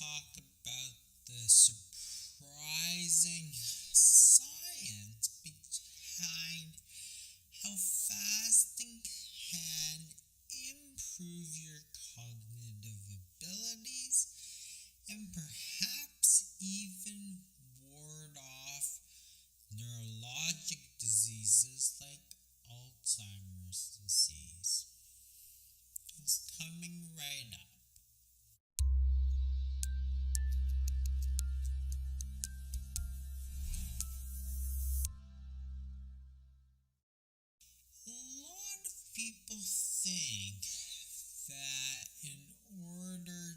talk about the surprising science behind how fasting can improve your cognitive abilities and perhaps even ward off neurologic diseases like Alzheimer's disease. It's coming right up. A lot of people think that in order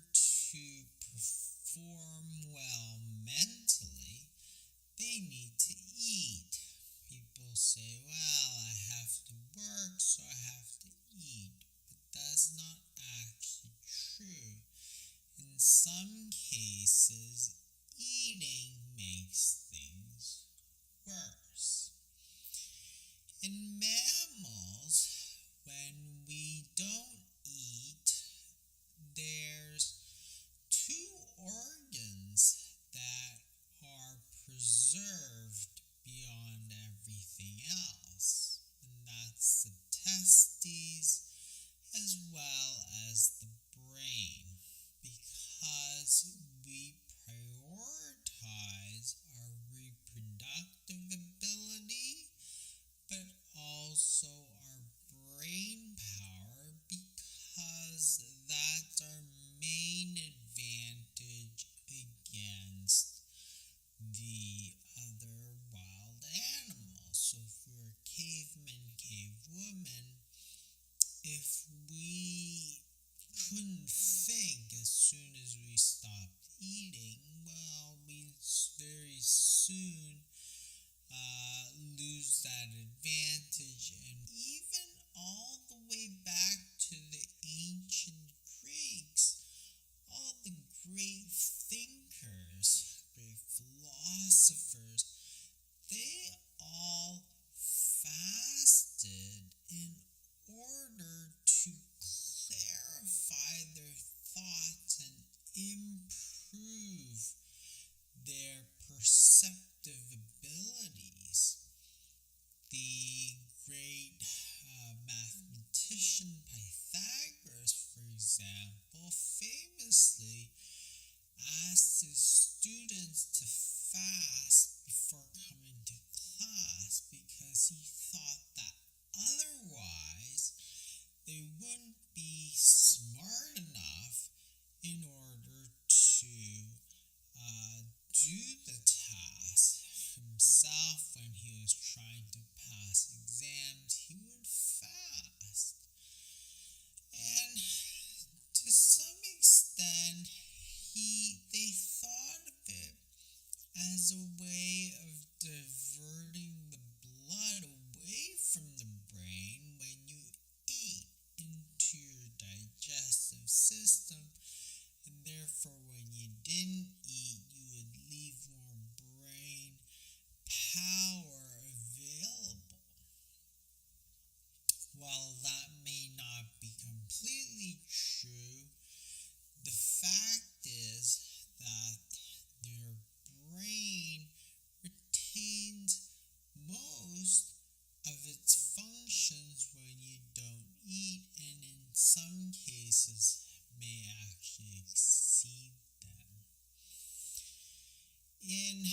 to perform well mentally, they need to eat. People say, well, I have to work, so I have to eat. But that's not actually true. In some cases, eating makes things worse. In mammals, when we don't eat, there's two organs that are preserved beyond everything else, and that's the testes as well as the brain, because we prioritize our reproductive ability but also our brain power, because that's our main advantage against the other wild animals. So if we're cavemen, cavewomen, if we couldn't think as soon as we stopped eating, well, we'd very soon lose that advantage. And even all the way back to the ancient Greeks, all the great thinkers, great philosophers, they all fasted in order to clarify their thoughts and improve their perceptive abilities. The great mathematician Pythagoras, for example, famously asked his students to fast before coming to class because he thought that otherwise they wouldn't be smart enough in order to do the task himself. When he was trying to pass exams, he would fast. And to some extent, they thought of it as a way of diverting the blood away from the brain when you ate into your digestive system, and therefore when you didn't eat, you would leave more brain power available. While that may not be completely true, the fact is that your brain retains most of its functions when you don't eat, and in some cases may actually exceed them. In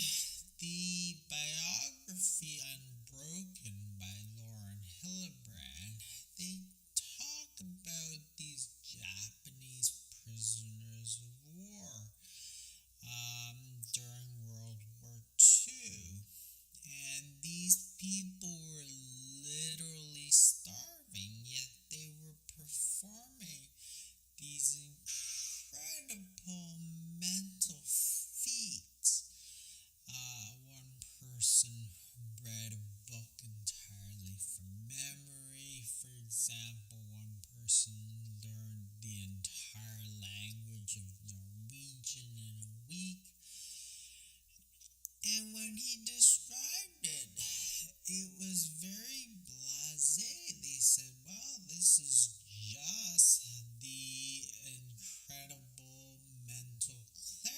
the biography Unbroken by Lauren Hillenbrand, they talk about these Japanese prisoners of war during World War II. And these people were literally starving, yet they were performing these incredible mental feats. One person read a book entirely from memory. For example, one person learned the entire language of Norwegian in a week. And when he described it, it was very blasé. They said, well, this is just the incredible mental clarity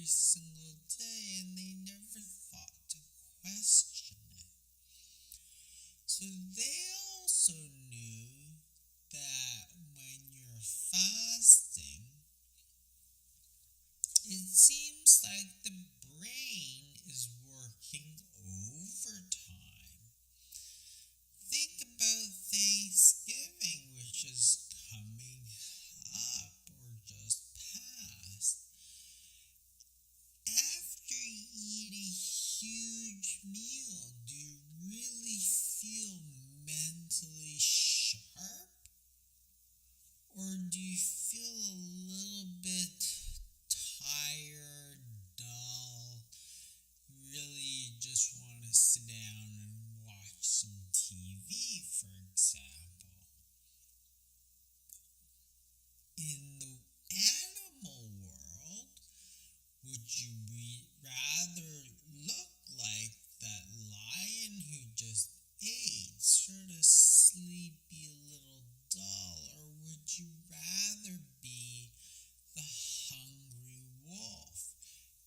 single day, and they never thought to question it. So they also knew that when you're fasting, it seems like the brain is working overtime. Think about Thanksgiving, which is coming up or just passed. After you eat a huge meal, do you really feel mentally sharp? Or do you feel a little bit tired, dull, really just want to sit down and watch some TV, for example? In the animal world, would you rather look like that lion who just ate, sort of sleepy, a little dull, or would you rather be the hungry wolf?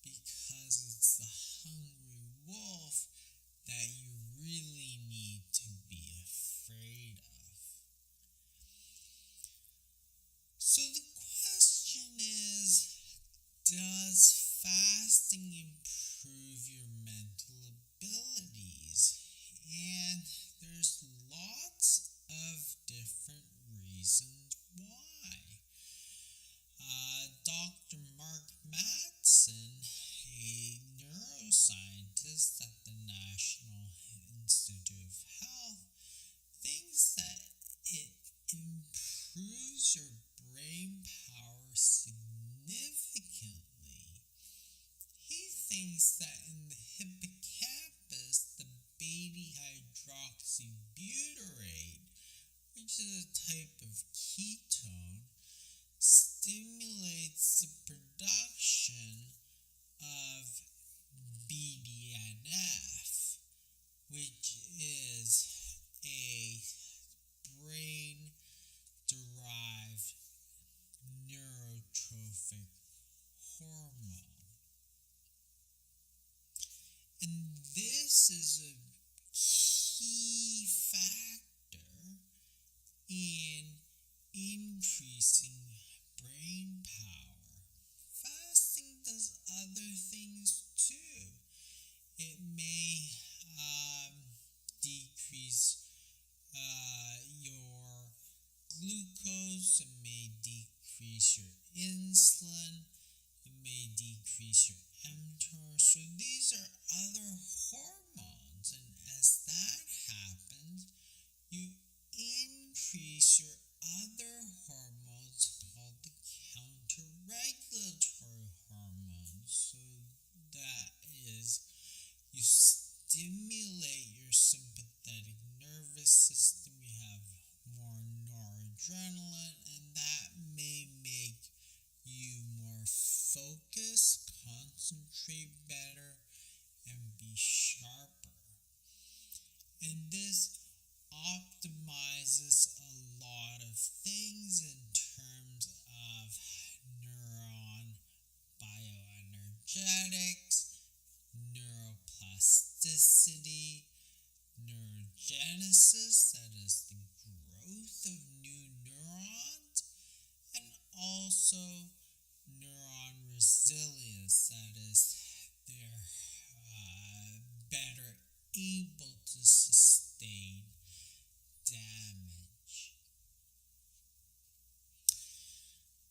Because it's the hungry wolf that you really need to be afraid of. So the question is, does fasting improve your mental abilities? And there's lots of different reasons why. Dr. Mark Mattson, a neuroscientist at the National Institute of Health, thinks that it improves your brain power significantly. He thinks that in the hippocampus, the beta hydroxybutyrate, which is a type of ketone, stimulates the production of BDNF, which is a brain-derived neurotrophic hormone. And this is a key factor in increasing brain power. Fasting does other things too. It may decrease your glucose, it may decrease your insulin, it may decrease your mTOR. So these are other hormones, and as that happens, you increase your other hormones called the counter-regulatory hormones. So that is, you stimulate your sympathetic nervous system, you have more noradrenaline, and that may make you more focused, concentrate better, and be sharper. And this optimizes a lot of things in terms of neuron bioenergetics, neuroplasticity, neurogenesis, that is the growth of new neurons, and also neuron resilience, that is they're better able to sustain damage.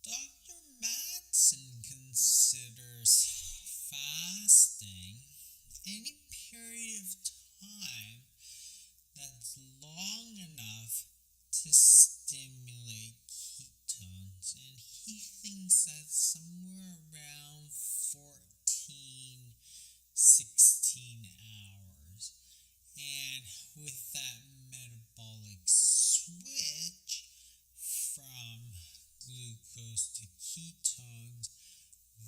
Dr. Mattson considers fasting any period of time that's long enough to stimulate ketones, and he thinks that's somewhere around 14-16 hours. And with that metabolic switch from glucose to ketones,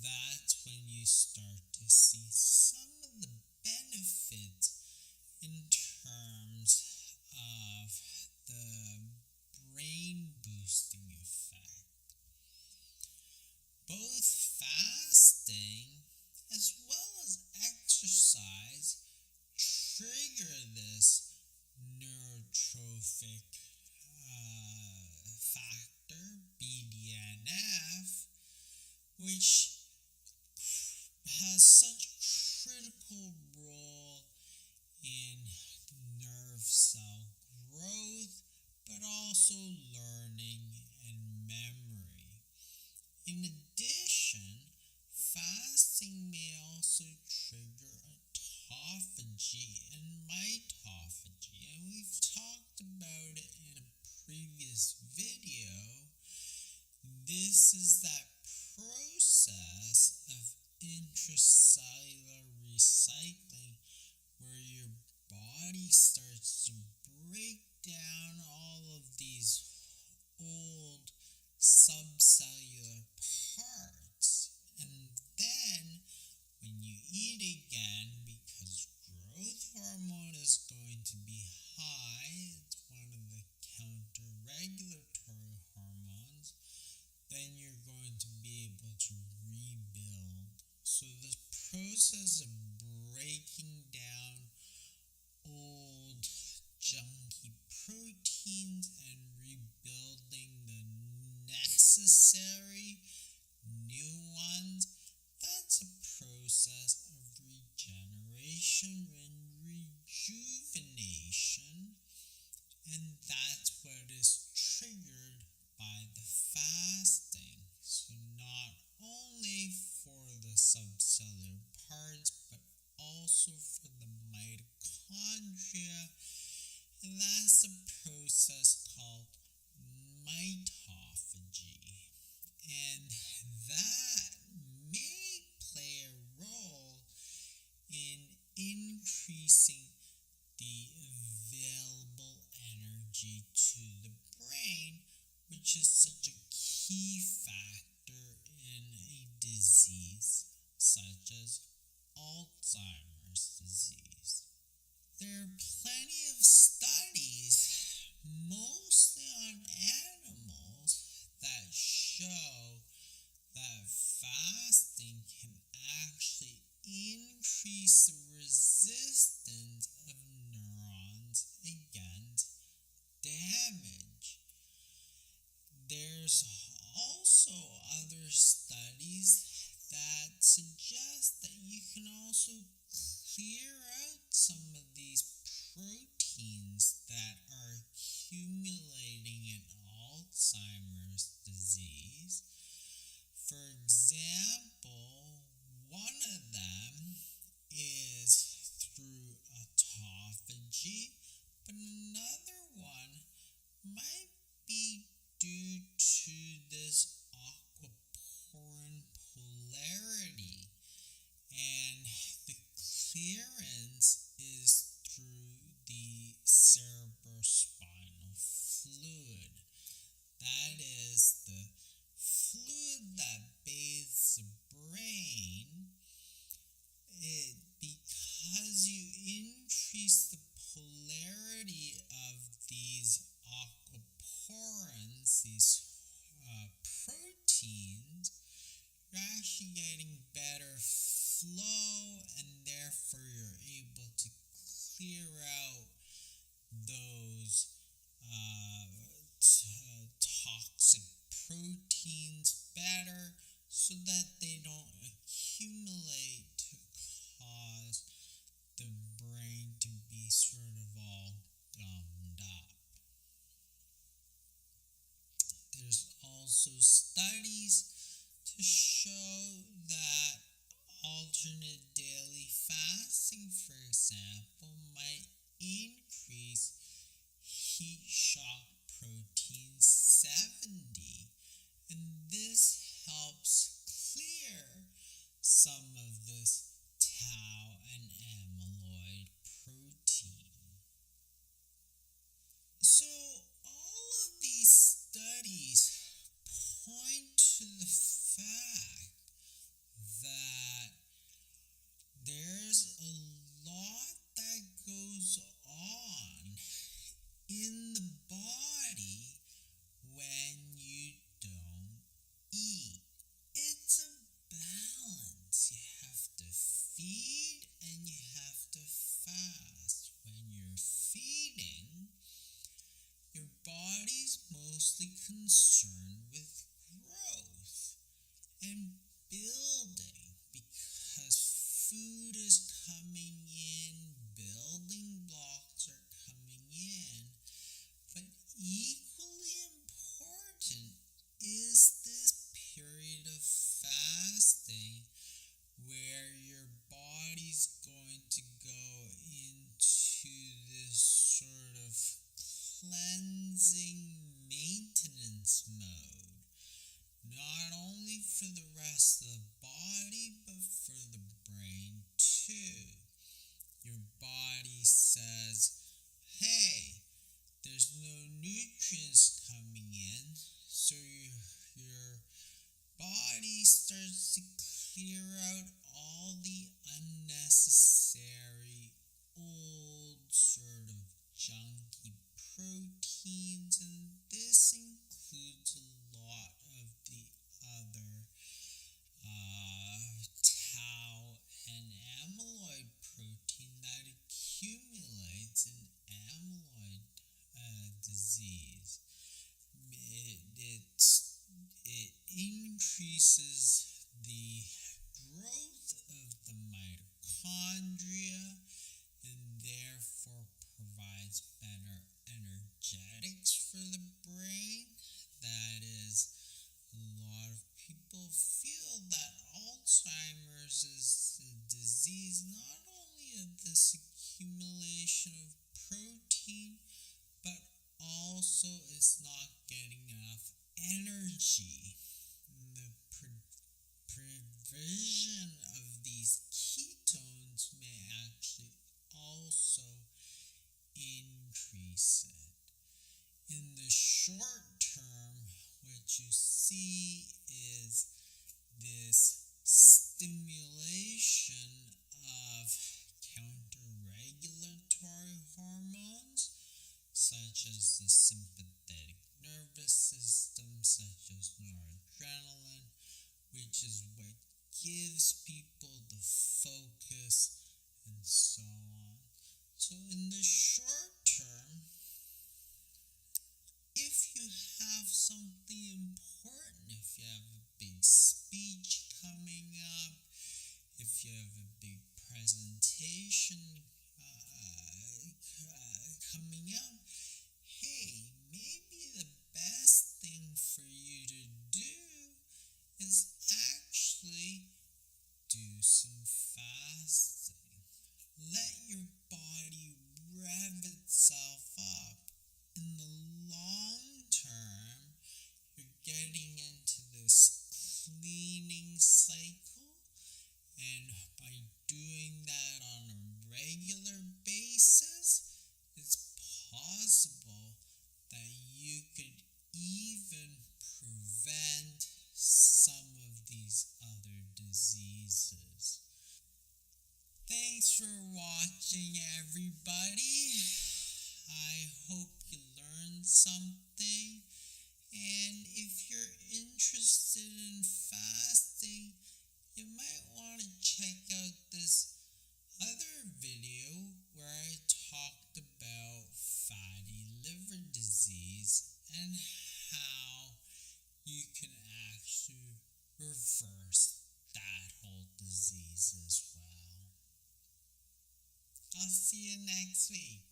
that's when you start to see some of the benefits in terms of the brain boosting effect. Both fasting this neurotrophic factor, BDNF, which has such critical role in nerve cell growth, but also learning and memory. In addition, fasting may also trigger autophagy and mitophagy, and we've talked about it in a previous video. This is that process of intracellular recycling where your body starts to break down all of these old subcellular parts, and then when you eat again, because growth hormone is going to be high, it's one of the counter-regulatory hormones, then you're going to be able to rebuild. So this process of breaking down old junky proteins and rebuilding the necessary new ones, that's a process of regeneration and rejuvenation, and that's what is triggered by the fasting. So not only for the subcellular parts, but also for the mitochondria, and that's a process called mitophagy. And that may play a role in increasing the available energy to the brain, which is such a key factor in a disease such as Alzheimer's disease. There are plenty of studies, mostly on animals, that show that fasting can actually increase the resistance of neurons against damage. There's also other studies that suggest that you can also clear out some of these proteins that are accumulating in Alzheimer's disease. For example, one of them is through autophagy, but another one might be due to this aquaporin polarity, and the clearance is through the cerebrospinal fluid. That is the fluid that bathes the brain. Because you increase the polarity of these aquaporins, these proteins, you're actually getting better flow, and therefore you're able to clear out those toxic proteins better, so that they don't accumulate to cause the brain to be sort of all gummed up. There's also studies to show that alternate daily fasting, for example, might increase heat shock protein 70, and this helps clear some of this tau and amyloid protein. So all of these studies point to the fact that there's a lot that goes on in the body when you don't eat. It's a balance. You have to feed and you have to fast when mostly concerned with growth and building because food is coming in, building blocks are coming in. But equally important is this period of fasting where your body's going to go into this sort of cleansing maintenance mode, not only for the rest of the body but for the brain too. Your body says, hey, there's no nutrients coming in, so your body starts to clear out all the unnecessary old sort of junky proteins, and this includes a lot of the other tau and amyloid protein that accumulates in amyloid disease. It increases the growth of the mitochondria and therefore provides better energetics for the brain. That is, a lot of people feel that Alzheimer's is a disease not only of this accumulation of protein, but also is not getting enough energy. The provision of these ketones may actually also increase it. In the short term, what you see is this stimulation of counter-regulatory hormones such as the sympathetic nervous system, such as noradrenaline, which is what gives people the focus and so on. So in the short term, if you have something important, if you have a big speech coming up, if you have a big presentation coming up, hey, maybe the best thing for you to do is actually do some fasting. Let your body rev itself up. In the long term, you're getting into this cleaning cycle, and by doing that on a regular basis, it's possible that you could even prevent some of these other diseases. Thanks for watching, everybody. I hope you learned something. And if you're interested in fasting, you might want to check out this other video where I talked about fatty liver disease and how you can actually reverse that whole disease as well. I'll see you next week.